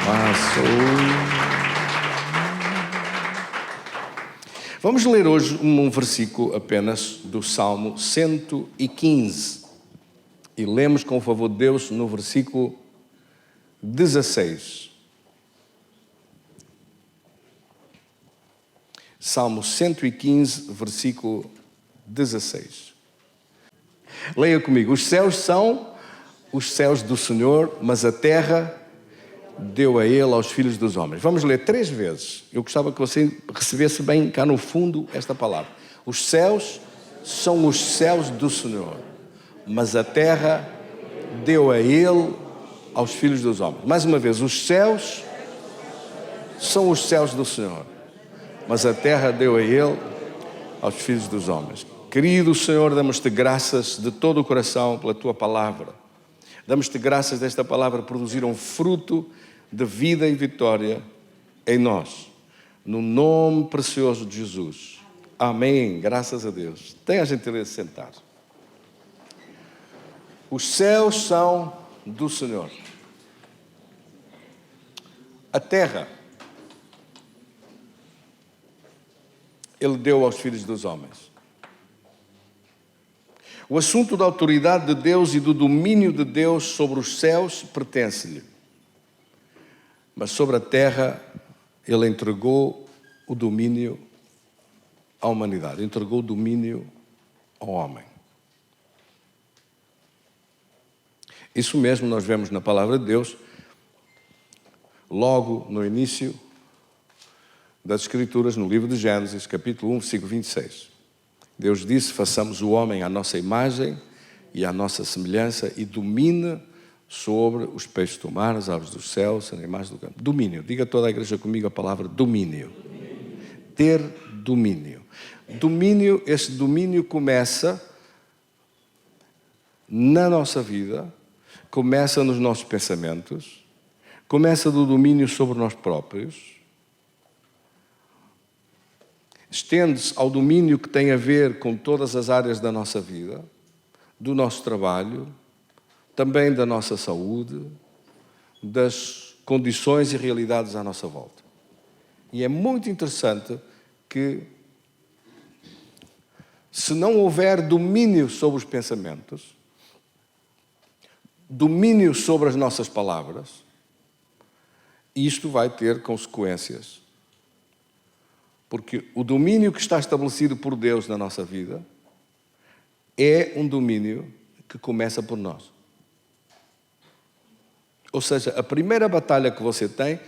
Passo. Vamos ler hoje um versículo apenas do Salmo 115. E lemos com o favor de Deus no versículo 16. Salmo 115, versículo 16. Leia comigo. Os céus são os céus do Senhor, mas a terra deu a Ele aos filhos dos homens. Vamos ler 3 vezes. Eu gostava que você recebesse bem cá no fundo esta palavra. Os céus são os céus do Senhor, mas a terra deu a Ele aos filhos dos homens. Mais uma vez, os céus são os céus do Senhor, mas a terra deu a Ele aos filhos dos homens. Querido Senhor, damos-te graças de todo o coração pela Tua palavra. Damos-te graças desta palavra produzir um fruto de vida e vitória em nós. No nome precioso de Jesus. Amém. Graças a Deus. Tenha a gentileza de sentar. Os céus são do Senhor. A terra Ele deu aos filhos dos homens. O assunto da autoridade de Deus e do domínio de Deus sobre os céus pertence-lhe. Mas sobre a terra, Ele entregou o domínio à humanidade, entregou o domínio ao homem. Isso mesmo nós vemos na palavra de Deus, logo no início das Escrituras, no livro de Gênesis, capítulo 1, versículo 26. Deus disse, façamos o homem à nossa imagem e à nossa semelhança e domine sobre os peixes do mar, as aves dos céus, animais do campo. Domínio. Diga toda a igreja comigo a palavra domínio. Ter domínio. Domínio, esse domínio começa na nossa vida, começa nos nossos pensamentos, começa do domínio sobre nós próprios, estende-se ao domínio que tem a ver com todas as áreas da nossa vida, do nosso trabalho, também da nossa saúde, das condições e realidades à nossa volta. E é muito interessante que, se não houver domínio sobre os pensamentos, domínio sobre as nossas palavras, isto vai ter consequências. Porque o domínio que está estabelecido por Deus na nossa vida é um domínio que começa por nós. Ou seja, a primeira batalha que você tem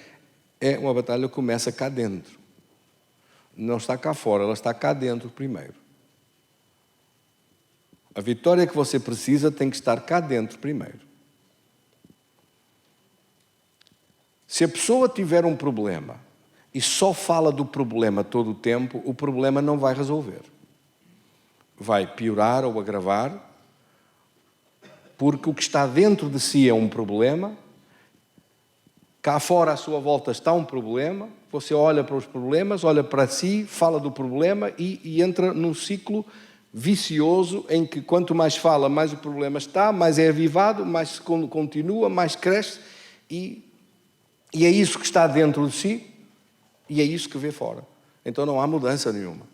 é uma batalha que começa cá dentro. Não está cá fora, ela está cá dentro primeiro. A vitória que você precisa tem que estar cá dentro primeiro. Se a pessoa tiver um problema e só fala do problema todo o tempo, o problema não vai resolver. Vai piorar ou agravar, porque o que está dentro de si é um problema, cá fora à sua volta está um problema, você olha para os problemas, olha para si, fala do problema e entra num ciclo vicioso em que quanto mais fala, mais o problema está, mais é avivado, mais continua, mais cresce e é isso que está dentro de si. E é isso que vê fora. Então não há mudança nenhuma.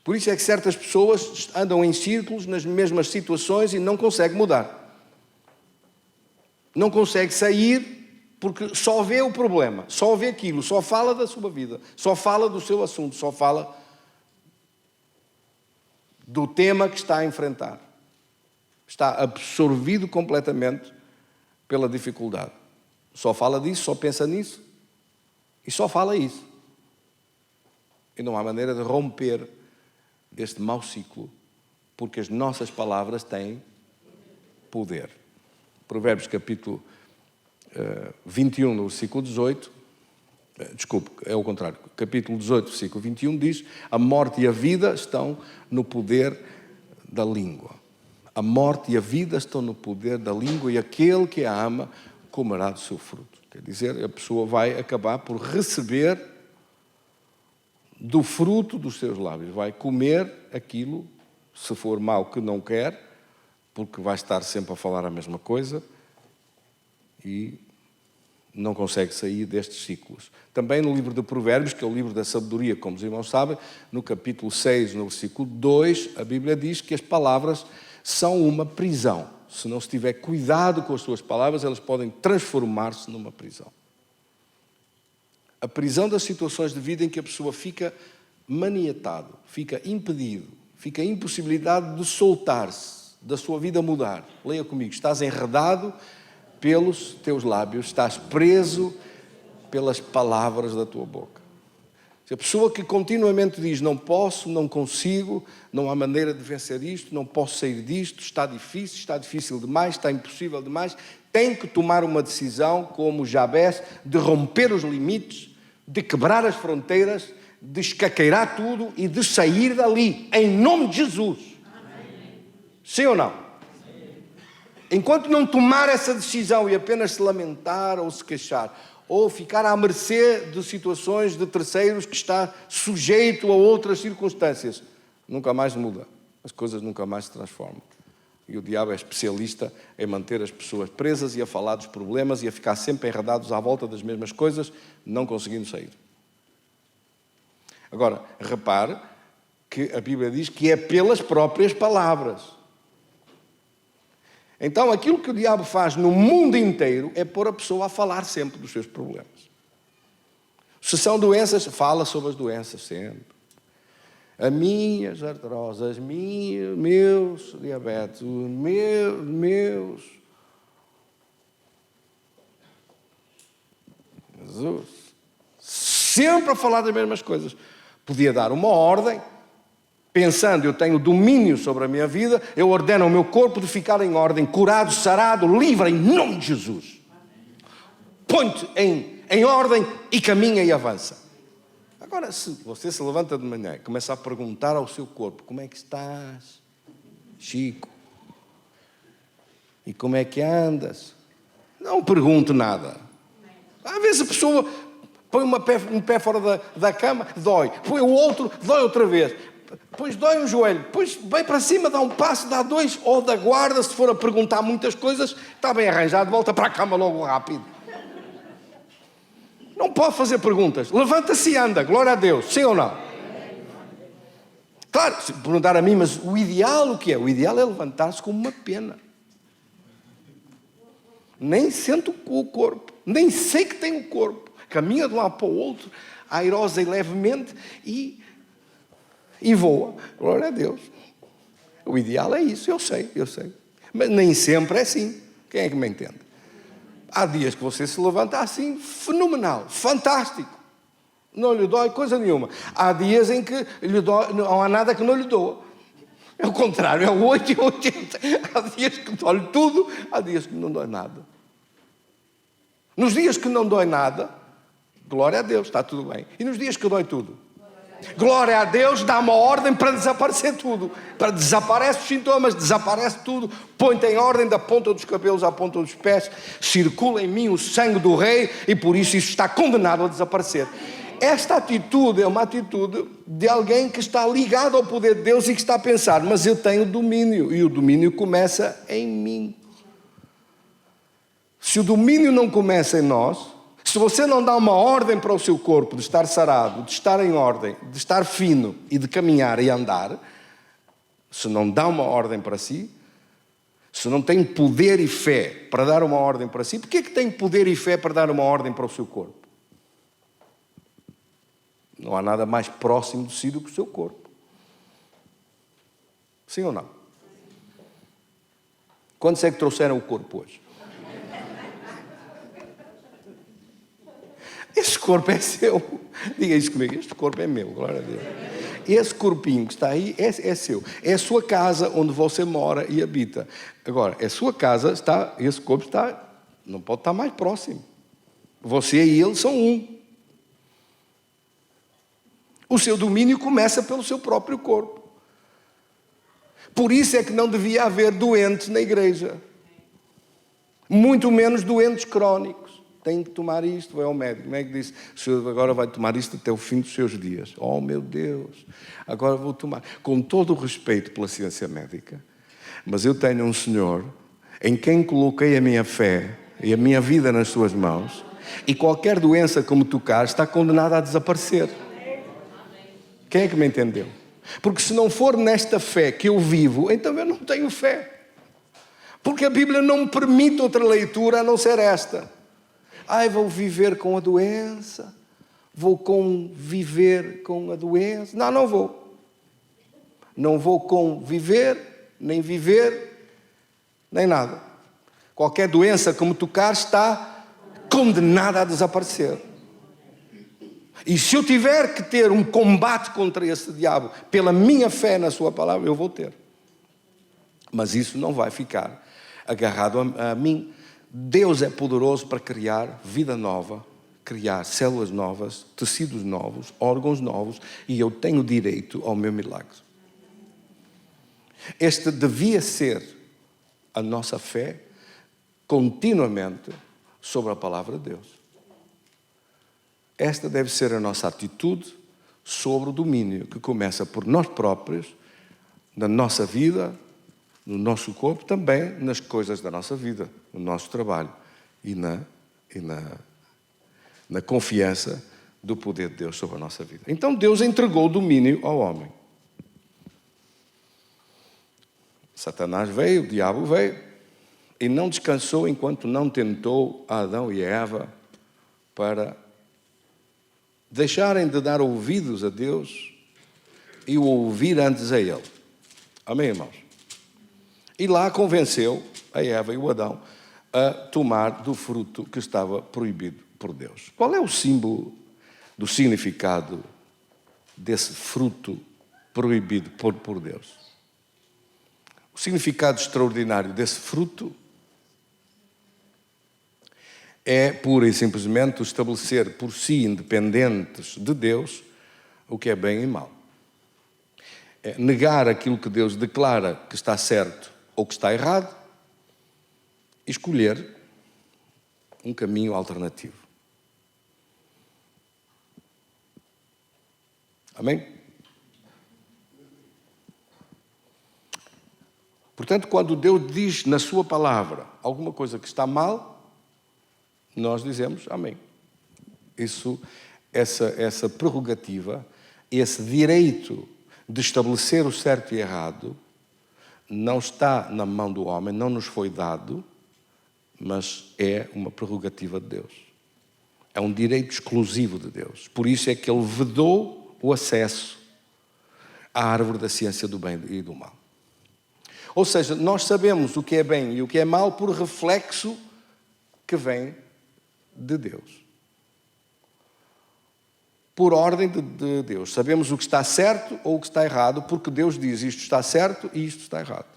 Por isso é que certas pessoas andam em círculos, nas mesmas situações e não conseguem mudar. Não consegue sair porque só vê o problema, só vê aquilo, só fala da sua vida, só fala do seu assunto, só fala do tema que está a enfrentar. Está absorvido completamente pela dificuldade. Só fala disso, só pensa nisso e só fala isso. E não há maneira de romper este mau ciclo, porque as nossas palavras têm poder. Provérbios capítulo 21, no versículo 18, desculpe, é o contrário, capítulo 18, versículo 21 diz, a morte e a vida estão no poder da língua. A morte e a vida estão no poder da língua e aquele que a ama comerá do seu fruto. Quer dizer, a pessoa vai acabar por receber do fruto dos seus lábios. Vai comer aquilo, se for mau, que não quer, porque vai estar sempre a falar a mesma coisa, e não consegue sair destes ciclos. Também no livro de Provérbios, que é o livro da sabedoria, como os irmãos sabem, no capítulo 6, no versículo 2, a Bíblia diz que as palavras são uma prisão. Se não se tiver cuidado com as suas palavras, elas podem transformar-se numa prisão. A prisão das situações de vida em que a pessoa fica maniatado, fica impedido, fica impossibilidade de soltar-se, da sua vida mudar. Leia comigo, estás enredado pelos teus lábios, estás preso pelas palavras da tua boca. Se a pessoa que continuamente diz não posso, não consigo, não há maneira de vencer isto, não posso sair disto, está difícil demais, está impossível demais, tem que tomar uma decisão como Jabés, de romper os limites, de quebrar as fronteiras, de escaqueirar tudo e de sair dali, em nome de Jesus. Amém. Sim ou não? Sim. Enquanto não tomar essa decisão e apenas se lamentar ou se queixar, ou ficar à mercê de situações de terceiros que está sujeito a outras circunstâncias, nunca mais muda, as coisas nunca mais se transformam. E o diabo é especialista em manter as pessoas presas e a falar dos problemas e a ficar sempre enredados à volta das mesmas coisas, não conseguindo sair. Agora, repare que a Bíblia diz que é pelas próprias palavras. Então, aquilo que o diabo faz no mundo inteiro é pôr a pessoa a falar sempre dos seus problemas. Se são doenças, fala sobre as doenças sempre. As minhas artroses, meus diabetes, meus. Jesus. Sempre a falar das mesmas coisas. Podia dar uma ordem, pensando, eu tenho domínio sobre a minha vida, eu ordeno ao meu corpo de ficar em ordem, curado, sarado, livre, em nome de Jesus. Põe-te em ordem e caminha e avança. Agora, se você se levanta de manhã e começa a perguntar ao seu corpo, como é que estás, Chico? E como é que andas? Não pergunte nada. Às vezes a pessoa põe um pé fora da cama, dói. Põe o outro, dói outra vez. Depois dói um joelho. Depois vem para cima, dá um passo, dá dois. Ou da guarda, se for a perguntar muitas coisas, está bem arranjado, volta para a cama logo rápido. Não pode fazer perguntas. Levanta-se e anda. Glória a Deus. Sim ou não? Claro, se perguntar a mim, mas o ideal o que é? O ideal é levantar-se como uma pena. Nem sento o corpo. Nem sei que tem o corpo. Caminha de um lado para o outro, airosa e levemente, e voa. Glória a Deus. O ideal é isso, eu sei. Mas nem sempre é assim. Quem é que me entende? Há dias que você se levanta assim, fenomenal, fantástico. Não lhe dói coisa nenhuma. Há dias em que lhe dói, não há nada que não lhe doa. É o contrário, é o 8 e 80. Há dias que dói tudo, há dias que não dói nada. Nos dias que não dói nada, glória a Deus, está tudo bem. E nos dias que dói tudo? Glória a Deus, dá uma ordem para desaparecer tudo. Para desaparecer os sintomas, desaparece tudo. Põe-te em ordem da ponta dos cabelos à ponta dos pés. Circula em mim o sangue do Rei e por isso está condenado a desaparecer. Esta atitude é uma atitude de alguém que está ligado ao poder de Deus e que está a pensar, mas eu tenho domínio e o domínio começa em mim. Se o domínio não começa em nós, se você não dá uma ordem para o seu corpo de estar sarado, de estar em ordem, de estar fino e de caminhar e andar, se não dá uma ordem para si, se não tem poder e fé para dar uma ordem para si, porquê é que tem poder e fé para dar uma ordem para o seu corpo? Não há nada mais próximo de si do que o seu corpo. Sim ou não? Quantos é que trouxeram o corpo hoje? Este corpo é seu. Diga isso comigo. Este corpo é meu, glória a Deus. Esse corpinho que está aí é seu. É a sua casa onde você mora e habita. Agora, a sua casa está, esse corpo está, não pode estar mais próximo. Você e ele são um. O seu domínio começa pelo seu próprio corpo. Por isso é que não devia haver doentes na igreja. Muito menos doentes crónicos. Tem que tomar isto, vai ao médico. O médico disse, o senhor agora vai tomar isto até o fim dos seus dias. Oh, meu Deus, agora vou tomar. Com todo o respeito pela ciência médica, mas eu tenho um Senhor em quem coloquei a minha fé e a minha vida nas suas mãos, e qualquer doença que me tocar está condenada a desaparecer. Quem é que me entendeu? Porque se não for nesta fé que eu vivo, então eu não tenho fé. Porque a Bíblia não me permite outra leitura a não ser esta. Vou viver com a doença, vou conviver com a doença. Não, não vou. Não vou conviver, nem viver, nem nada. Qualquer doença que me tocar está condenada a desaparecer. E se eu tiver que ter um combate contra esse diabo, pela minha fé na sua palavra, eu vou ter. Mas isso não vai ficar agarrado a mim. Deus é poderoso para criar vida nova, criar células novas, tecidos novos, órgãos novos, e eu tenho direito ao meu milagre. Esta devia ser a nossa fé continuamente sobre a palavra de Deus. Esta deve ser a nossa atitude sobre o domínio que começa por nós próprios, na nossa vida, no nosso corpo, também nas coisas da nossa vida, no nosso trabalho e na confiança do poder de Deus sobre a nossa vida. Então Deus entregou o domínio ao homem. Satanás veio, o diabo veio, e não descansou enquanto não tentou a Adão e a Eva para deixarem de dar ouvidos a Deus e o ouvir antes a Ele. Amém, irmãos? E lá convenceu a Eva e o Adão a tomar do fruto que estava proibido por Deus. Qual é o símbolo do significado desse fruto proibido por Deus? O significado extraordinário desse fruto é pura e simplesmente estabelecer por si, independentes de Deus, o que é bem e mal. É negar aquilo que Deus declara que está certo ou que está errado e escolher um caminho alternativo. Amém? Portanto, quando Deus diz na sua palavra alguma coisa que está mal, nós dizemos amém. Essa prerrogativa, esse direito de estabelecer o certo e errado, não está na mão do homem, não nos foi dado, mas é uma prerrogativa de Deus. É um direito exclusivo de Deus. Por isso é que Ele vedou o acesso à árvore da ciência do bem e do mal. Ou seja, nós sabemos o que é bem e o que é mal por reflexo que vem de Deus. Por ordem de Deus. Sabemos o que está certo ou o que está errado, porque Deus diz isto está certo e isto está errado.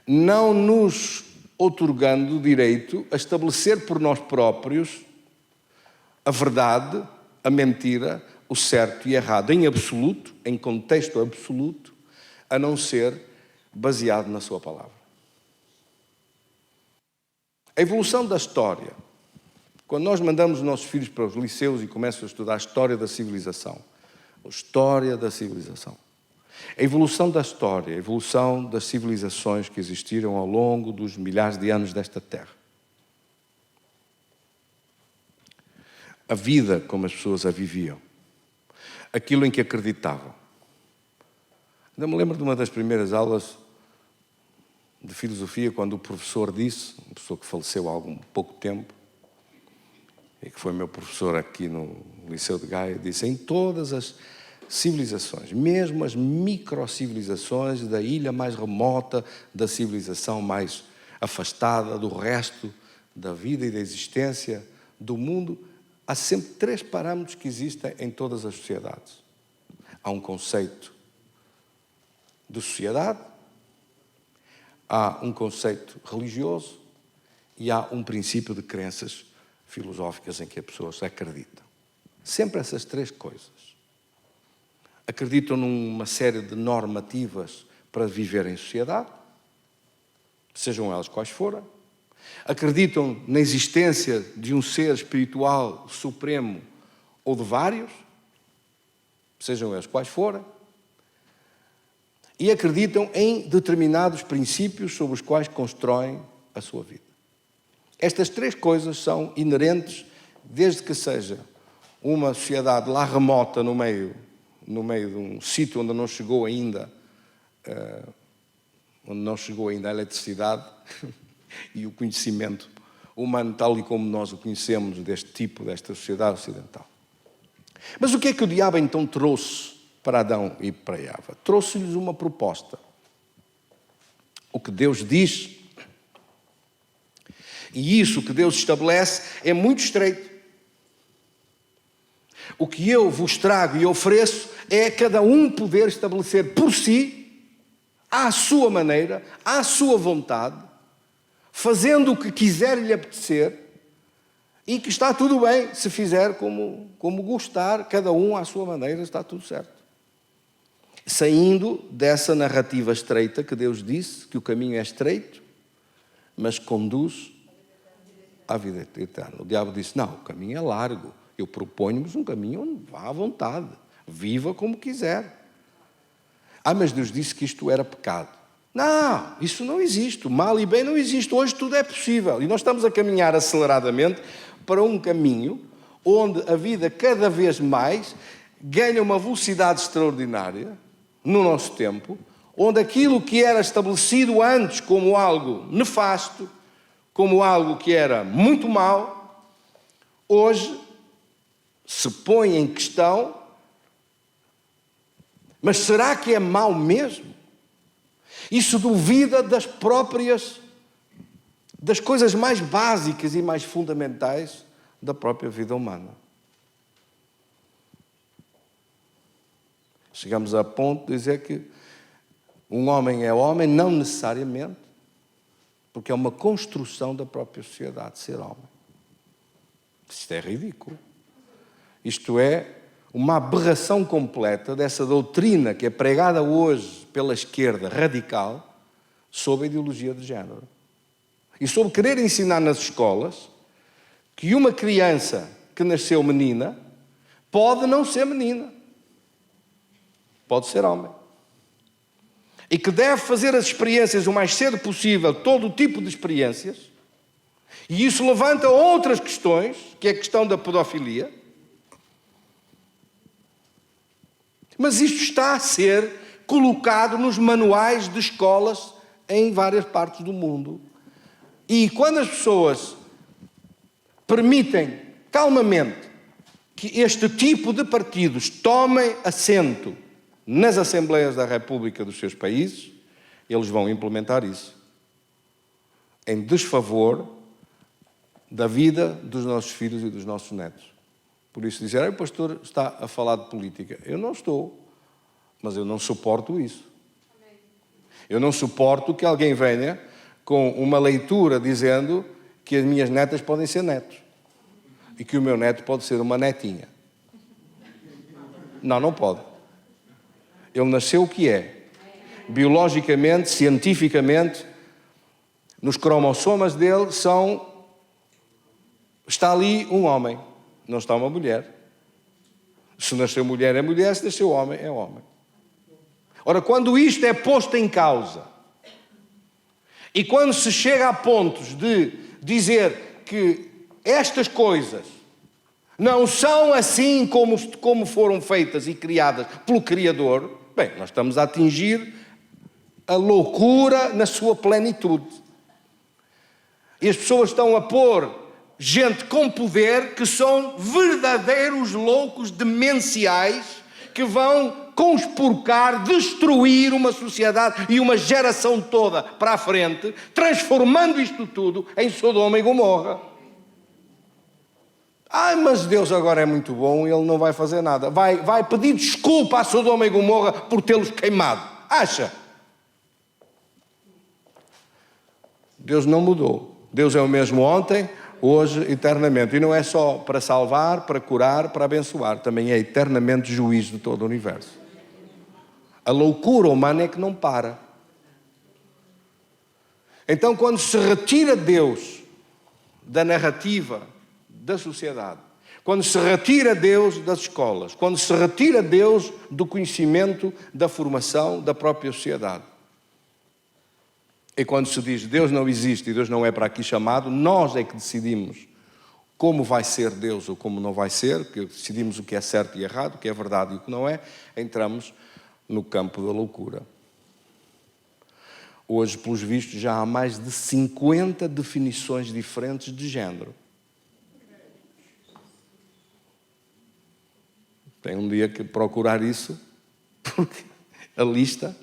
Não nos outorgando o direito a estabelecer por nós próprios a verdade, a mentira, o certo e errado, em absoluto, em contexto absoluto, a não ser baseado na sua palavra. A evolução da história. Quando nós mandamos os nossos filhos para os liceus e começam a estudar a história da civilização, a evolução da história, a evolução das civilizações que existiram ao longo dos milhares de anos desta terra. A vida como as pessoas a viviam, aquilo em que acreditavam. Ainda me lembro de uma das primeiras aulas de filosofia, quando o professor disse, um professor que faleceu há algum pouco tempo, e que foi meu professor aqui no Liceu de Gaia, disse: em todas as civilizações, mesmo as microcivilizações da ilha mais remota, da civilização mais afastada do resto da vida e da existência do mundo, há sempre 3 parâmetros que existem em todas as sociedades. Há um conceito de sociedade, há um conceito religioso e há um princípio de crenças filosóficas em que as pessoas acreditam. Sempre essas 3 coisas. Acreditam numa série de normativas para viver em sociedade, sejam elas quais forem. Acreditam na existência de um ser espiritual supremo ou de vários, sejam eles quais forem. E acreditam em determinados princípios sobre os quais constroem a sua vida. Estas três coisas são inerentes, desde que seja uma sociedade lá remota no meio de um sítio onde não chegou ainda a eletricidade e o conhecimento humano tal e como nós o conhecemos desta sociedade ocidental. Mas o que é que o diabo então trouxe para Adão e para Eva? Trouxe-lhes uma proposta. O que Deus diz, e isso que Deus estabelece, é muito estreito. O que eu vos trago e ofereço é cada um poder estabelecer por si, à sua maneira, à sua vontade, fazendo o que quiser lhe apetecer, e que está tudo bem, se fizer como gostar, cada um à sua maneira, está tudo certo. Saindo dessa narrativa estreita que Deus disse, que o caminho é estreito, mas conduz à vida eterna. O diabo disse, não, o caminho é largo, eu proponho-vos um caminho onde vá à vontade, viva como quiser. Mas Deus disse que isto era pecado. Não, isso não existe, o mal e bem não existe, hoje tudo é possível. E nós estamos a caminhar aceleradamente para um caminho onde a vida cada vez mais ganha uma velocidade extraordinária no nosso tempo, onde aquilo que era estabelecido antes como algo nefasto, como algo que era muito mau, hoje se põe em questão. Mas será que é mau mesmo? Isso duvida das coisas mais básicas e mais fundamentais da própria vida humana. Chegamos a ponto de dizer que um homem é homem, não necessariamente, porque é uma construção da própria sociedade ser homem. Isto é ridículo. Isto é uma aberração completa dessa doutrina que é pregada hoje pela esquerda radical sobre a ideologia de género. E sobre querer ensinar nas escolas que uma criança que nasceu menina pode não ser menina. Pode ser homem. E que deve fazer as experiências o mais cedo possível, todo o tipo de experiências. E isso levanta outras questões, que é a questão da pedofilia. Mas isto está a ser colocado nos manuais de escolas em várias partes do mundo. E quando as pessoas permitem calmamente que este tipo de partidos tomem assento nas Assembleias da República dos seus países, eles vão implementar isso em desfavor da vida dos nossos filhos e dos nossos netos. Por isso dizer, o pastor está a falar de política. Eu não estou, mas eu não suporto isso. Eu não suporto que alguém venha com uma leitura dizendo que as minhas netas podem ser netos e que o meu neto pode ser uma netinha. Não, não pode. Ele nasceu o que é. Biologicamente, cientificamente, nos cromossomas dele está ali um homem. Não está uma mulher. Se nasceu mulher, é mulher. Se nasceu homem, é homem. Ora, quando isto é posto em causa e quando se chega a pontos de dizer que estas coisas não são assim como foram feitas e criadas pelo Criador, bem, nós estamos a atingir a loucura na sua plenitude. E as pessoas estão a pôr gente com poder que são verdadeiros loucos demenciais que vão conspurcar, destruir uma sociedade e uma geração toda para a frente, transformando isto tudo em Sodoma e Gomorra. Mas Deus agora é muito bom e Ele não vai fazer nada. Vai pedir desculpa a Sodoma e Gomorra por tê-los queimado. Acha? Deus não mudou. Deus é o mesmo ontem, hoje, eternamente. E não é só para salvar, para curar, para abençoar. Também é eternamente juiz de todo o universo. A loucura humana é que não para. Então, quando se retira Deus da narrativa da sociedade, quando se retira Deus das escolas, quando se retira Deus do conhecimento, da formação da própria sociedade, E quando se diz Deus não existe e Deus não é para aqui chamado, nós é que decidimos como vai ser Deus ou como não vai ser, que decidimos o que é certo e errado, o que é verdade e o que não é, entramos no campo da loucura. Hoje, pelos vistos, já há mais de 50 definições diferentes de género. Tem um dia que procurar isso, porque a lista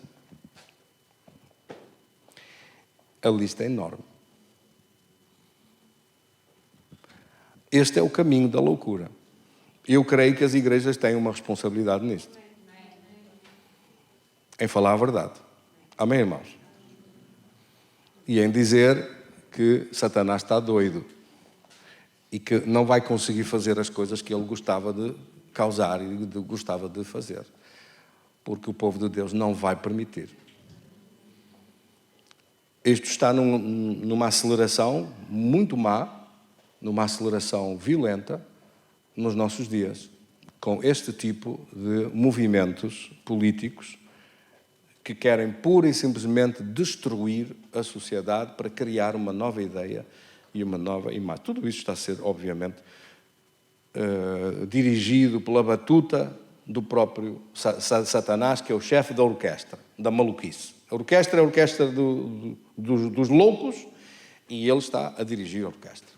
é enorme. Este é o caminho da loucura. Eu creio que as igrejas têm uma responsabilidade nisto. Em falar a verdade. Amém, irmãos? E em dizer que Satanás está doido e que não vai conseguir fazer as coisas que ele gostava de causar e gostava de fazer. Porque o povo de Deus não vai permitir. Isto está numa aceleração muito má, numa aceleração violenta nos nossos dias, com este tipo de movimentos políticos que querem pura e simplesmente destruir a sociedade para criar uma nova ideia e uma nova imagem. Tudo isso está a ser, obviamente, dirigido pela batuta do próprio Satanás, que é o chefe da orquestra, da maluquice. A orquestra é a orquestra dos loucos e ele está a dirigir a orquestra.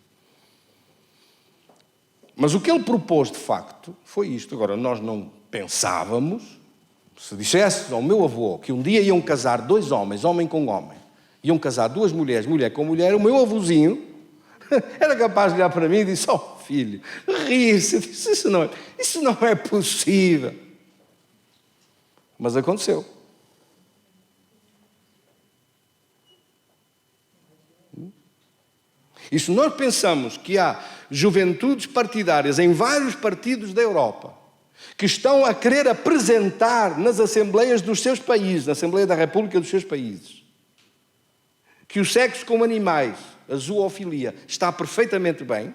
Mas o que ele propôs, de facto, foi isto. Agora, nós não pensávamos, se dissesse ao meu avô que um dia iam casar dois homens, homem com homem, iam casar duas mulheres, mulher com mulher, o meu avôzinho era capaz de olhar para mim e disse, oh filho, ri-se, isso não é possível. Mas aconteceu. E se nós pensamos que há juventudes partidárias em vários partidos da Europa que estão a querer apresentar nas assembleias dos seus países, na Assembleia da República dos seus países, que o sexo com animais, a zoofilia, está perfeitamente bem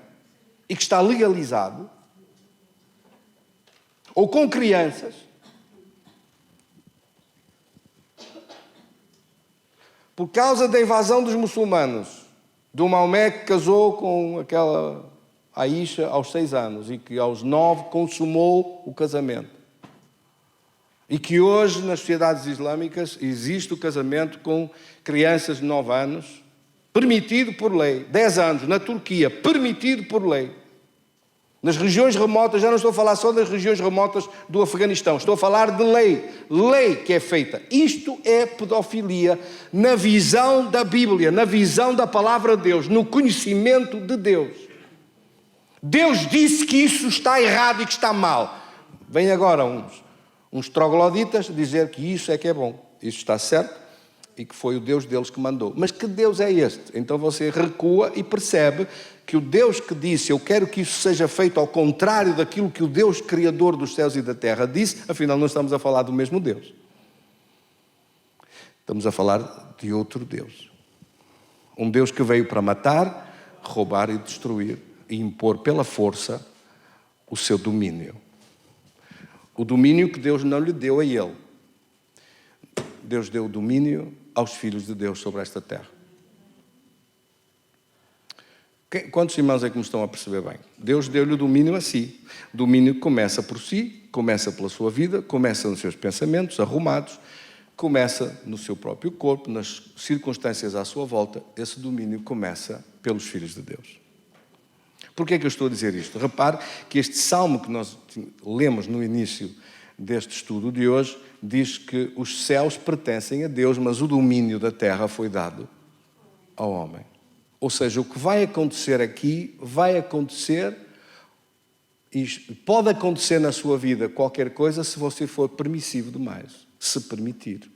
e que está legalizado, ou com crianças, por causa da invasão dos muçulmanos, do Maomé que casou com aquela Aisha aos 6 anos e que aos 9 consumou o casamento. E que hoje nas sociedades islâmicas existe o casamento com crianças de 9 anos, permitido por lei. 10 anos na Turquia, permitido por lei. Nas regiões remotas, já não estou a falar só das regiões remotas do Afeganistão, estou a falar de lei que é feita. Isto é pedofilia na visão da Bíblia, na visão da palavra de Deus, no conhecimento de Deus. Deus disse que isso está errado e que está mal. Vem agora uns trogloditas dizer que isso é que é bom, isso está certo e que foi o Deus deles que mandou. Mas que Deus é este? Então você recua e percebe que o Deus que disse, eu quero que isso seja feito ao contrário daquilo que o Deus Criador dos céus e da terra disse, afinal não estamos a falar do mesmo Deus. Estamos a falar de outro Deus. Um Deus que veio para matar, roubar e destruir e impor pela força o seu domínio. O domínio que Deus não lhe deu a ele. Deus deu o domínio aos filhos de Deus sobre esta terra. Quantos irmãos é que me estão a perceber bem? Deus deu-lhe o domínio a si. O domínio começa por si, começa pela sua vida, começa nos seus pensamentos arrumados, começa no seu próprio corpo, nas circunstâncias à sua volta. Esse domínio começa pelos filhos de Deus. Por que é que eu estou a dizer isto? Repare que este salmo que nós lemos no início deste estudo de hoje diz que os céus pertencem a Deus, mas o domínio da terra foi dado ao homem. Ou seja, o que vai acontecer aqui, vai acontecer, e pode acontecer na sua vida qualquer coisa se você for permissivo demais, se permitir,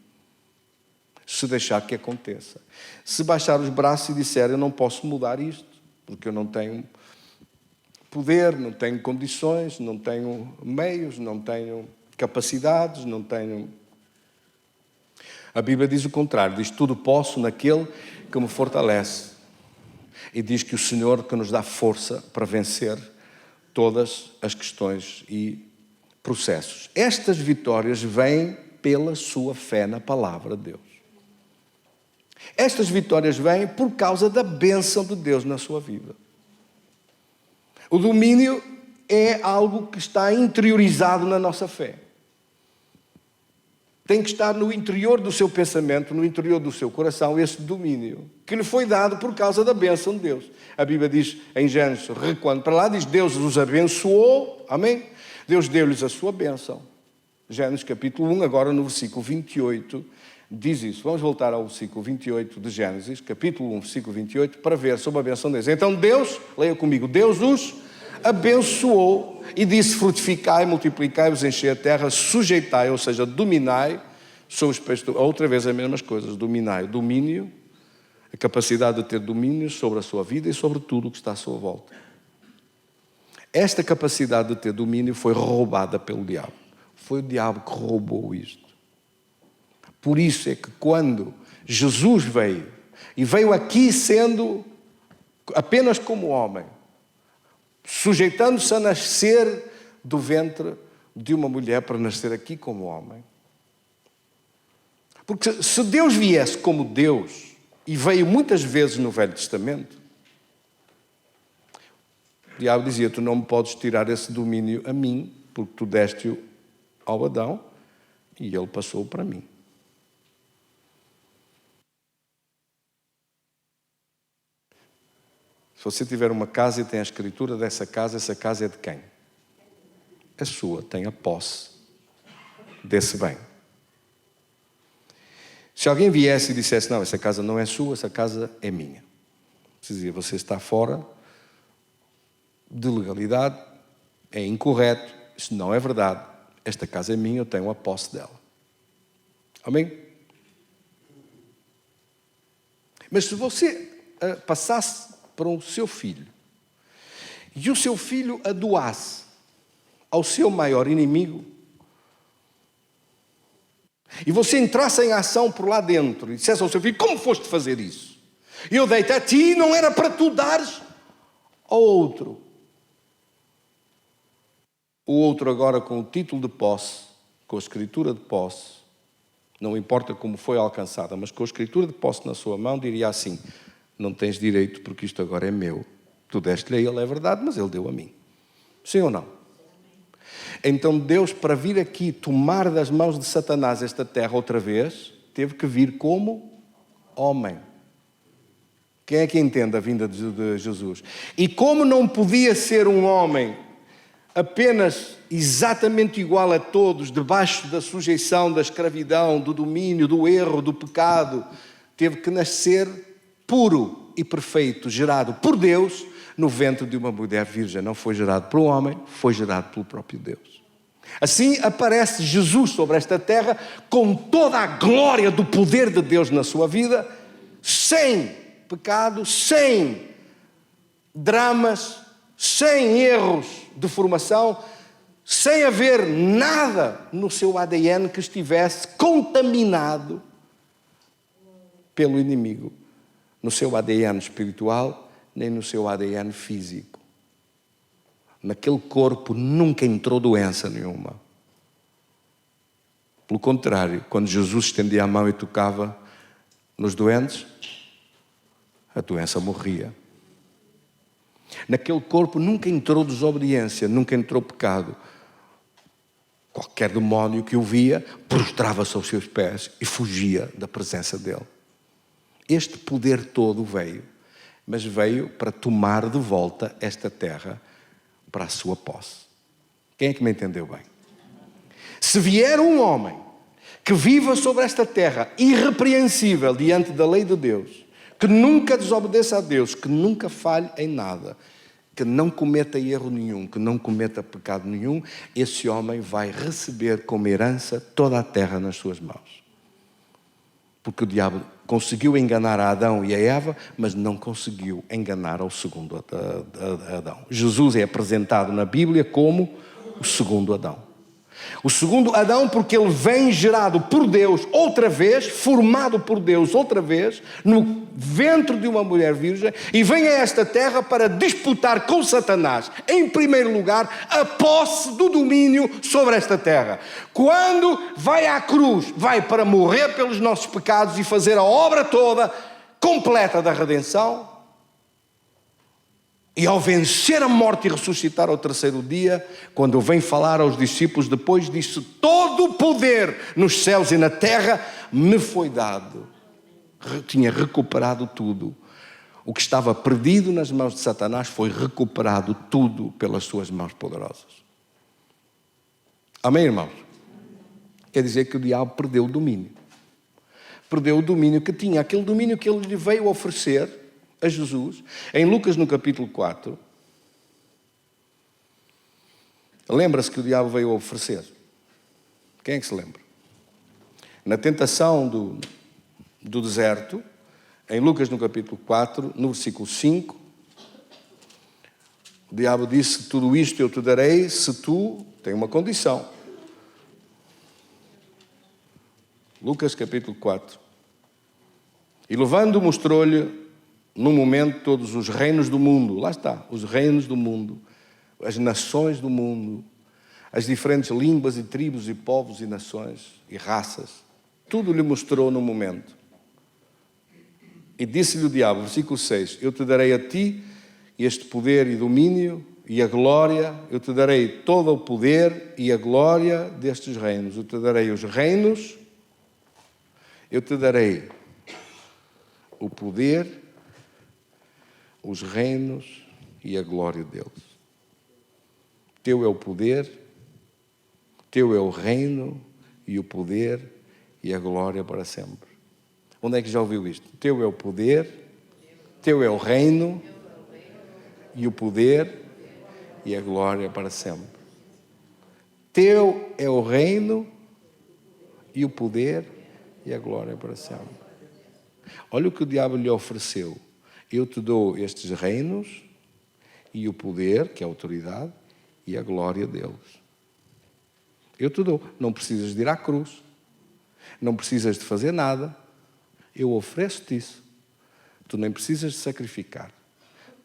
se deixar que aconteça. Se baixar os braços e disser, eu não posso mudar isto, porque eu não tenho poder, não tenho condições, não tenho meios, não tenho capacidades, não tenho... A Bíblia diz o contrário, diz tudo posso naquele que me fortalece. E diz que o Senhor que nos dá força para vencer todas as questões e processos. Estas vitórias vêm pela sua fé na palavra de Deus. Estas vitórias vêm por causa da bênção de Deus na sua vida. O domínio é algo que está interiorizado na nossa fé. Tem que estar no interior do seu pensamento, no interior do seu coração, esse domínio, que lhe foi dado por causa da bênção de Deus. A Bíblia diz em Gênesis, recuando para lá, diz, Deus os abençoou, amém? Deus deu-lhes a sua bênção. Gênesis capítulo 1, agora no versículo 28, diz isso. Vamos voltar ao versículo 28 de Gênesis, capítulo 1, versículo 28, para ver sobre a bênção deles. Então Deus, leia comigo, Deus os abençoou e disse, frutificai, multiplicai-vos, enchei a terra, sujeitai, ou seja, dominai sobre os peixes. Outra vez as mesmas coisas, dominai, domínio, a capacidade de ter domínio sobre a sua vida e sobre tudo o que está à sua volta. Esta capacidade de ter domínio foi roubada pelo diabo. Foi o diabo que roubou isto. Por isso é que quando Jesus veio, e veio aqui sendo apenas como homem, sujeitando-se a nascer do ventre de uma mulher para nascer aqui como homem. Porque se Deus viesse como Deus, e veio muitas vezes no Velho Testamento, o diabo dizia, tu não me podes tirar esse domínio a mim, porque tu deste-o ao Adão, e ele passou para mim. Se você tiver uma casa e tem a escritura dessa casa, essa casa é de quem? É sua, tem a posse desse bem. Se alguém viesse e dissesse, não, essa casa não é sua, essa casa é minha. Você dizia, você está fora de legalidade, é incorreto, isso não é verdade. Esta casa é minha, eu tenho a posse dela. Amém? Mas se você passasse para o seu filho, e o seu filho a doasse ao seu maior inimigo, e você entrasse em ação por lá dentro, e dissesse ao seu filho, como foste fazer isso? Eu dei-te a ti, não era para tu dares ao outro. O outro agora com o título de posse, com a escritura de posse, não importa como foi alcançada, mas com a escritura de posse na sua mão, diria assim, não tens direito porque isto agora é meu. Tu deste-lhe a ele, é verdade, mas ele deu a mim. Sim ou não? Então Deus, para vir aqui tomar das mãos de Satanás esta terra outra vez, teve que vir como homem. Quem é que entende a vinda de Jesus? E como não podia ser um homem apenas exatamente igual a todos, debaixo da sujeição, da escravidão, do domínio, do erro, do pecado, teve que nascer puro e perfeito, gerado por Deus, no ventre de uma mulher virgem. Não foi gerado por um homem, foi gerado pelo próprio Deus. Assim aparece Jesus sobre esta terra, com toda a glória do poder de Deus na sua vida, sem pecado, sem dramas, sem erros de formação, sem haver nada no seu ADN que estivesse contaminado pelo inimigo. No seu ADN espiritual, nem no seu ADN físico. Naquele corpo nunca entrou doença nenhuma. Pelo contrário, quando Jesus estendia a mão e tocava nos doentes, a doença morria. Naquele corpo nunca entrou desobediência, nunca entrou pecado. Qualquer demónio que o via, prostrava-se aos seus pés e fugia da presença dele. Este poder todo veio, mas veio para tomar de volta esta terra para a sua posse. Quem é que me entendeu bem? Se vier um homem que viva sobre esta terra irrepreensível diante da lei de Deus, que nunca desobedeça a Deus, que nunca falhe em nada, que não cometa erro nenhum, que não cometa pecado nenhum, esse homem vai receber como herança toda a terra nas suas mãos. Porque o diabo conseguiu enganar a Adão e a Eva, mas não conseguiu enganar ao segundo Adão. Jesus é apresentado na Bíblia como o segundo Adão. O segundo Adão, porque ele vem gerado por Deus outra vez, formado por Deus outra vez, no ventre de uma mulher virgem, e vem a esta terra para disputar com Satanás, em primeiro lugar, a posse do domínio sobre esta terra. Quando vai à cruz, vai para morrer pelos nossos pecados e fazer a obra toda, completa da redenção. E ao vencer a morte e ressuscitar ao terceiro dia, quando vem falar aos discípulos, depois disse: todo o poder nos céus e na terra me foi dado. Tinha recuperado tudo. O que estava perdido nas mãos de Satanás foi recuperado tudo pelas suas mãos poderosas. Amém, irmãos? Quer dizer que o diabo perdeu o domínio. Perdeu o domínio que tinha, aquele domínio que ele lhe veio oferecer a Jesus. Em Lucas, no capítulo 4, lembra-se que o diabo veio oferecer. Quem é que se lembra? Na tentação do deserto, em Lucas, no capítulo 4, no versículo 5, o diabo disse: tudo isto eu te darei se tu... Tem uma condição. Lucas, capítulo 4. E levando, mostrou-lhe no momento todos os reinos do mundo. Lá está, os reinos do mundo, as nações do mundo, as diferentes línguas e tribos e povos e nações e raças. Tudo lhe mostrou no momento. E disse-lhe o diabo, versículo 6, eu te darei a ti este poder e domínio e a glória, eu te darei todo o poder e a glória destes reinos. Eu te darei os reinos, eu te darei o poder, os reinos e a glória deles. Teu é o poder, teu é o reino e o poder e a glória para sempre. Onde é que já ouviu isto? Teu é o poder, teu é o reino e o poder e a glória para sempre. Teu é o reino e o poder e a glória para sempre. Olha o que o diabo lhe ofereceu. Eu te dou estes reinos e o poder, que é a autoridade, e a glória deles. Eu te dou. Não precisas de ir à cruz. Não precisas de fazer nada. Eu ofereço-te isso. Tu nem precisas de sacrificar.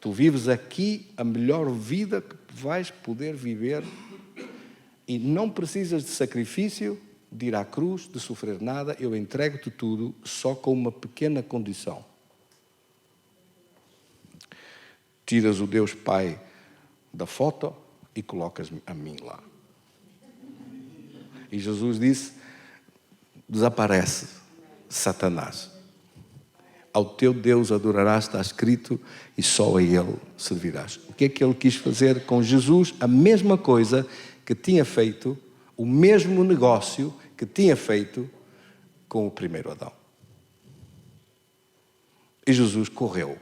Tu vives aqui a melhor vida que vais poder viver e não precisas de sacrifício, de ir à cruz, de sofrer nada. Eu entrego-te tudo, só com uma pequena condição. Tiras o Deus Pai da foto e colocas-me a mim lá. E Jesus disse, desaparece, Satanás. Ao teu Deus adorarás, está escrito, e só a Ele servirás. O que é que Ele quis fazer com Jesus? A mesma coisa que tinha feito, o mesmo negócio que tinha feito com o primeiro Adão. E Jesus correu.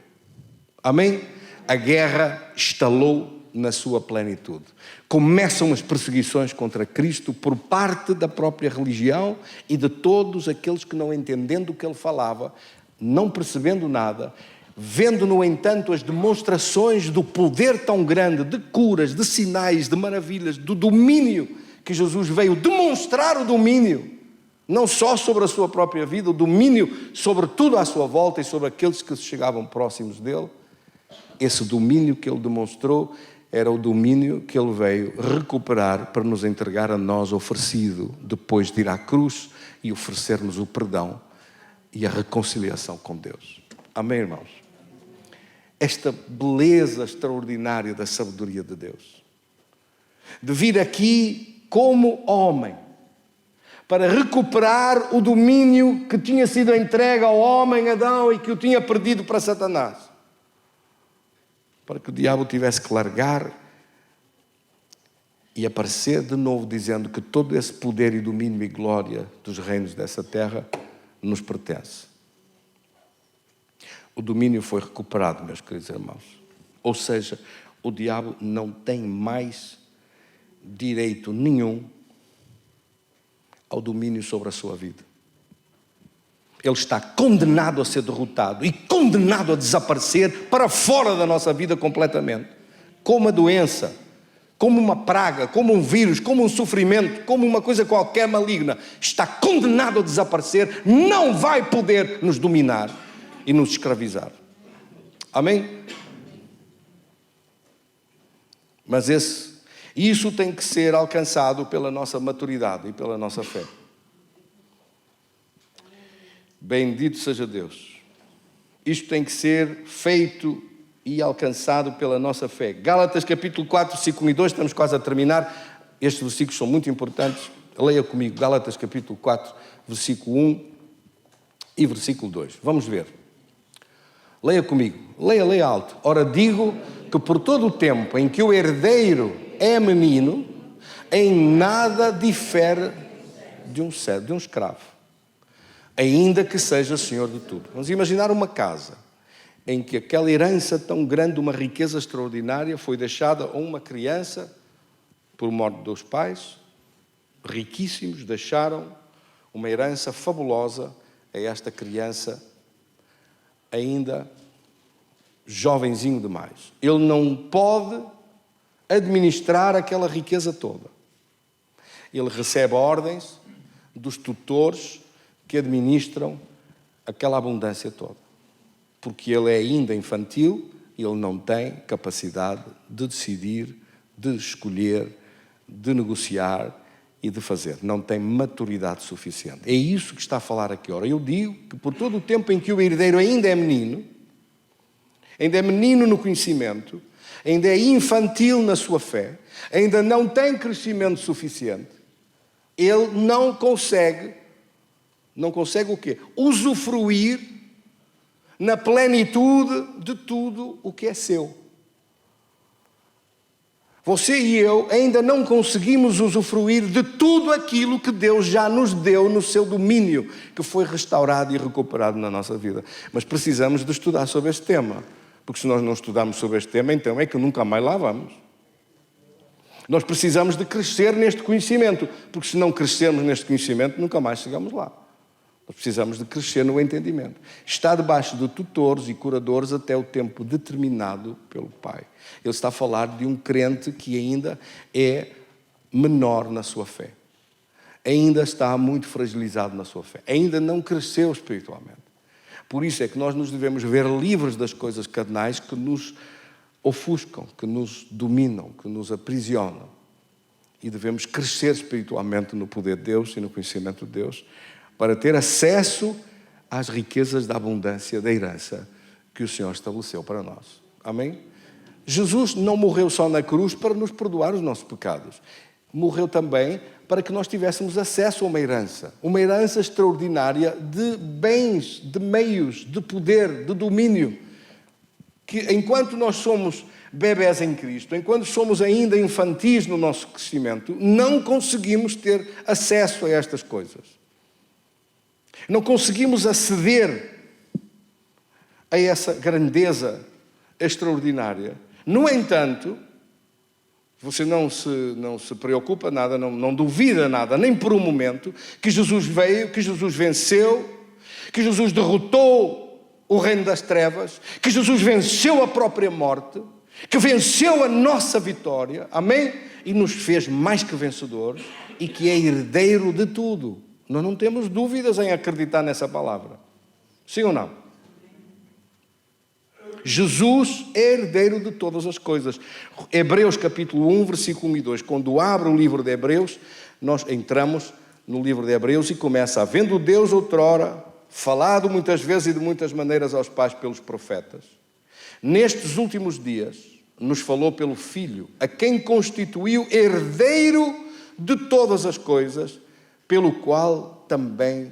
Amém? A guerra estalou na sua plenitude. Começam as perseguições contra Cristo por parte da própria religião e de todos aqueles que, não entendendo o que Ele falava, não percebendo nada, vendo, no entanto, as demonstrações do poder tão grande, de curas, de sinais, de maravilhas, do domínio que Jesus veio demonstrar, o domínio, não só sobre a sua própria vida, o domínio sobre tudo à sua volta e sobre aqueles que se chegavam próximos dele. Esse domínio que ele demonstrou era o domínio que ele veio recuperar para nos entregar a nós oferecido, depois de ir à cruz e oferecer-nos o perdão e a reconciliação com Deus. Amém, irmãos? Esta beleza extraordinária da sabedoria de Deus. De vir aqui como homem, para recuperar o domínio que tinha sido entregue ao homem Adão e que o tinha perdido para Satanás. Para que o diabo tivesse que largar e aparecer de novo dizendo que todo esse poder e domínio e glória dos reinos dessa terra nos pertence. O domínio foi recuperado, meus queridos irmãos. Ou seja, o diabo não tem mais direito nenhum ao domínio sobre a sua vida. Ele está condenado a ser derrotado e condenado a desaparecer para fora da nossa vida completamente. Como a doença como uma praga, como um vírus, como um sofrimento, como uma coisa qualquer maligna, está condenado a desaparecer, não vai poder nos dominar e nos escravizar. Amém? Mas isso tem que ser alcançado pela nossa maturidade e pela nossa fé. Bendito seja Deus. Isto tem que ser feito e alcançado pela nossa fé. Gálatas capítulo 4, versículo 1 e 2, estamos quase a terminar. Estes versículos são muito importantes. Leia comigo, Gálatas capítulo 4, versículo 1 e versículo 2. Vamos ver. Leia comigo, leia alto. Ora, digo que por todo o tempo em que o herdeiro é menino, em nada difere de um escravo, ainda que seja senhor de tudo. Vamos imaginar uma casa em que aquela herança tão grande, uma riqueza extraordinária, foi deixada a uma criança por morte dos pais, riquíssimos, deixaram uma herança fabulosa a esta criança ainda jovenzinho demais. Ele não pode administrar aquela riqueza toda. Ele recebe ordens dos tutores que administram aquela abundância toda. Porque ele é ainda infantil, ele não tem capacidade de decidir, de escolher, de negociar e de fazer. Não tem maturidade suficiente. É isso que está a falar aqui. Ora, eu digo que por todo o tempo em que o herdeiro ainda é menino no conhecimento, ainda é infantil na sua fé, ainda não tem crescimento suficiente, ele não consegue o quê? Usufruir na plenitude de tudo o que é seu. Você e eu ainda não conseguimos usufruir de tudo aquilo que Deus já nos deu no seu domínio, que foi restaurado e recuperado na nossa vida. Mas precisamos de estudar sobre este tema, porque se nós não estudarmos sobre este tema, então é que nunca mais lá vamos. Nós precisamos de crescer neste conhecimento, porque se não crescermos neste conhecimento, nunca mais chegamos lá. Nós precisamos de crescer no entendimento. Está debaixo de tutores e curadores até o tempo determinado pelo Pai. Ele está a falar de um crente que ainda é menor na sua fé. Ainda está muito fragilizado na sua fé. Ainda não cresceu espiritualmente. Por isso é que nós nos devemos ver livres das coisas carnais que nos ofuscam, que nos dominam, que nos aprisionam. E devemos crescer espiritualmente no poder de Deus e no conhecimento de Deus, para ter acesso às riquezas da abundância da herança que o Senhor estabeleceu para nós. Amém? Jesus não morreu só na cruz para nos perdoar os nossos pecados. Morreu também para que nós tivéssemos acesso a uma herança extraordinária de bens, de meios, de poder, de domínio, que enquanto nós somos bebés em Cristo, enquanto somos ainda infantis no nosso crescimento, não conseguimos ter acesso a estas coisas. Não conseguimos aceder a essa grandeza extraordinária. No entanto, você não se preocupa nada, não duvida nada, nem por um momento, que Jesus veio, que Jesus venceu, que Jesus derrotou o reino das trevas, que Jesus venceu a própria morte, que venceu a nossa vitória, amém? E nos fez mais que vencedores e que é herdeiro de tudo. Nós não temos dúvidas em acreditar nessa palavra. Sim ou não? Jesus é herdeiro de todas as coisas. Hebreus capítulo 1, versículo 1 e 2. Quando abre o livro de Hebreus, nós entramos no livro de Hebreus e começa: havendo Deus outrora falado muitas vezes e de muitas maneiras aos pais pelos profetas, nestes últimos dias nos falou pelo Filho, a quem constituiu herdeiro de todas as coisas, pelo qual também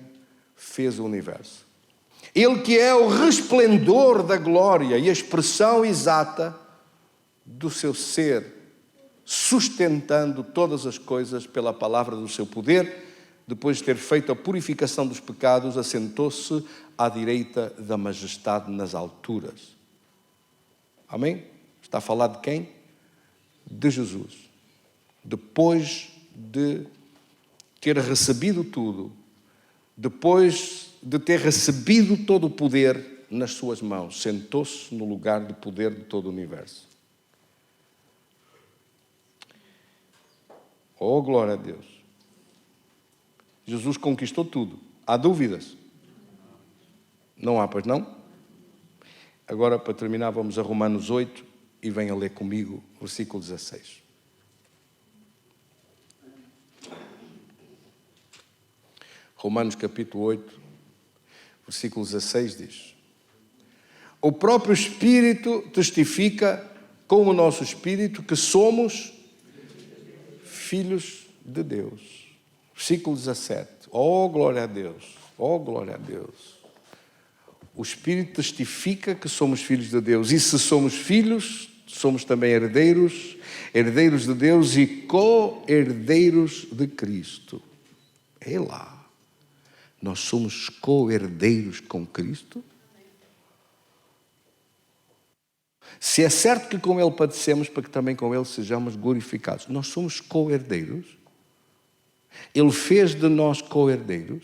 fez o universo. Ele que é o resplendor da glória e a expressão exata do seu ser, sustentando todas as coisas pela palavra do seu poder, depois de ter feito a purificação dos pecados, assentou-se à direita da majestade nas alturas. Amém? Está a falar de quem? De Jesus. Depois de ter recebido tudo, depois de ter recebido todo o poder nas suas mãos, sentou-se no lugar de poder de todo o universo. Oh, glória a Deus. Jesus conquistou tudo. Há dúvidas? Não há, pois não? Agora, para terminar, vamos a Romanos 8 e venha ler comigo o versículo 16. Romanos capítulo 8, versículo 16 diz: o próprio Espírito testifica com o nosso Espírito que somos filhos de Deus. Versículo 17. Oh, glória a Deus. Oh, glória a Deus. O Espírito testifica que somos filhos de Deus. E se somos filhos, somos também herdeiros, herdeiros de Deus e co-herdeiros de Cristo. É lá. Nós somos co-herdeiros com Cristo. Se é certo que com Ele padecemos, para que também com Ele sejamos glorificados. Nós somos co-herdeiros. Ele fez de nós co-herdeiros.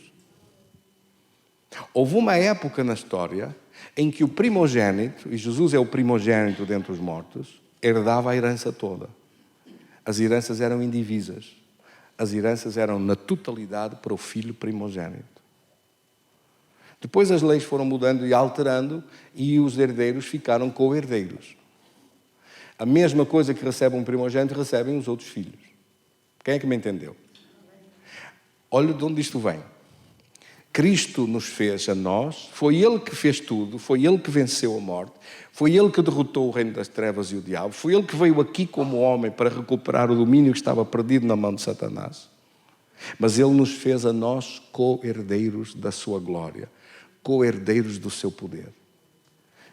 Houve uma época na história em que o primogênito, e Jesus é o primogênito dentre os mortos, herdava a herança toda. As heranças eram indivisas. As heranças eram na totalidade para o filho primogênito. Depois as leis foram mudando e alterando e os herdeiros ficaram co-herdeiros. A mesma coisa que recebe um primogênito recebem os outros filhos. Quem é que me entendeu? Olha de onde isto vem. Cristo nos fez a nós, foi Ele que fez tudo, foi Ele que venceu a morte, foi Ele que derrotou o reino das trevas e o diabo, foi Ele que veio aqui como homem para recuperar o domínio que estava perdido na mão de Satanás. Mas Ele nos fez a nós co-herdeiros da sua glória, co-herdeiros do seu poder.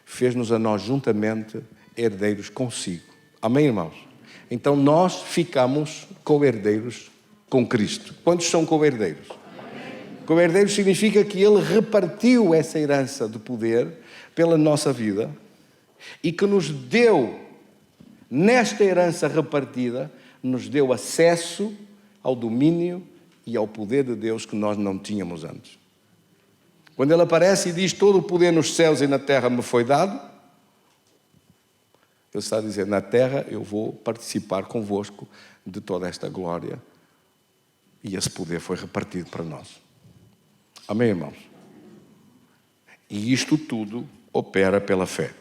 Fez-nos a nós juntamente herdeiros consigo. Amém, irmãos? Então nós ficamos co-herdeiros com Cristo. Quantos são co-herdeiros? Co-herdeiros significa que Ele repartiu essa herança de poder pela nossa vida e que nos deu, nesta herança repartida, nos deu acesso ao domínio e ao poder de Deus que nós não tínhamos antes. Quando Ele aparece e diz: todo o poder nos céus e na terra me foi dado, Ele está a dizer: na terra eu vou participar convosco de toda esta glória. E esse poder foi repartido para nós. Amém, irmãos? E isto tudo opera pela fé.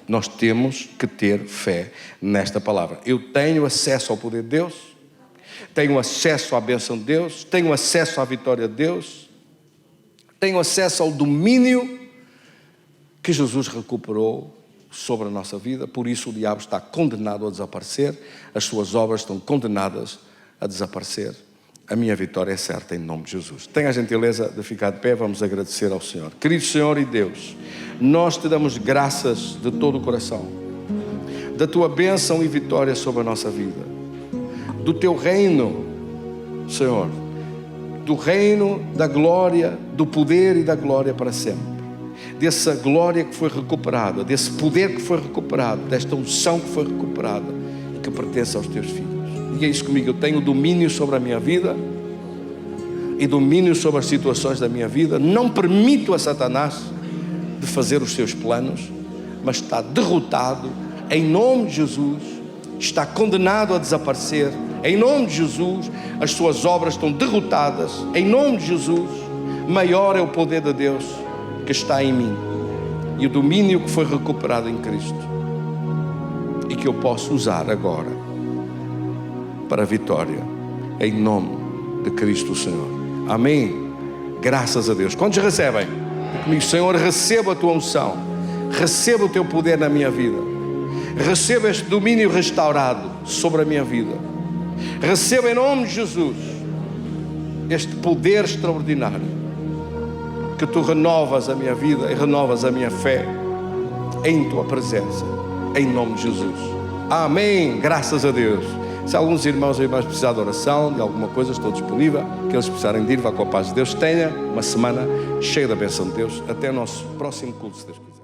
Nós temos que ter fé nesta palavra. Eu tenho acesso ao poder de Deus, tenho acesso à bênção de Deus, tenho acesso à vitória de Deus, tenho acesso ao domínio que Jesus recuperou sobre a nossa vida. Por isso o diabo está condenado a desaparecer, as suas obras estão condenadas a desaparecer. A minha vitória é certa em nome de Jesus. Tenha a gentileza de ficar de pé, vamos agradecer ao Senhor. Querido Senhor e Deus, nós te damos graças de todo o coração, da tua bênção e vitória sobre a nossa vida, do teu reino, Senhor, do reino da glória, do poder e da glória para sempre. Dessa glória que foi recuperada, desse poder que foi recuperado, desta unção que foi recuperada e que pertence aos teus filhos. Diga isso comigo: eu tenho domínio sobre a minha vida e domínio sobre as situações da minha vida. Não permito a Satanás de fazer os seus planos, mas está derrotado em nome de Jesus, está condenado a desaparecer em nome de Jesus. As suas obras estão derrotadas em nome de Jesus. Maior é o poder de Deus que está em mim e o domínio que foi recuperado em Cristo e que eu posso usar agora para a vitória, em nome de Cristo o Senhor. Amém? Graças a Deus. Quantos recebem? Comigo: Senhor, receba a tua unção, receba o teu poder na minha vida, receba este domínio restaurado sobre a minha vida, receba em nome de Jesus este poder extraordinário, que tu renovas a minha vida e renovas a minha fé em tua presença, em nome de Jesus. Amém. Graças a Deus. Se alguns irmãos ou irmãs precisarem de oração, de alguma coisa, estou disponível. Que eles precisarem de ir, vá com a paz de Deus. Tenha uma semana cheia da bênção de Deus. Até o nosso próximo culto, se Deus quiser.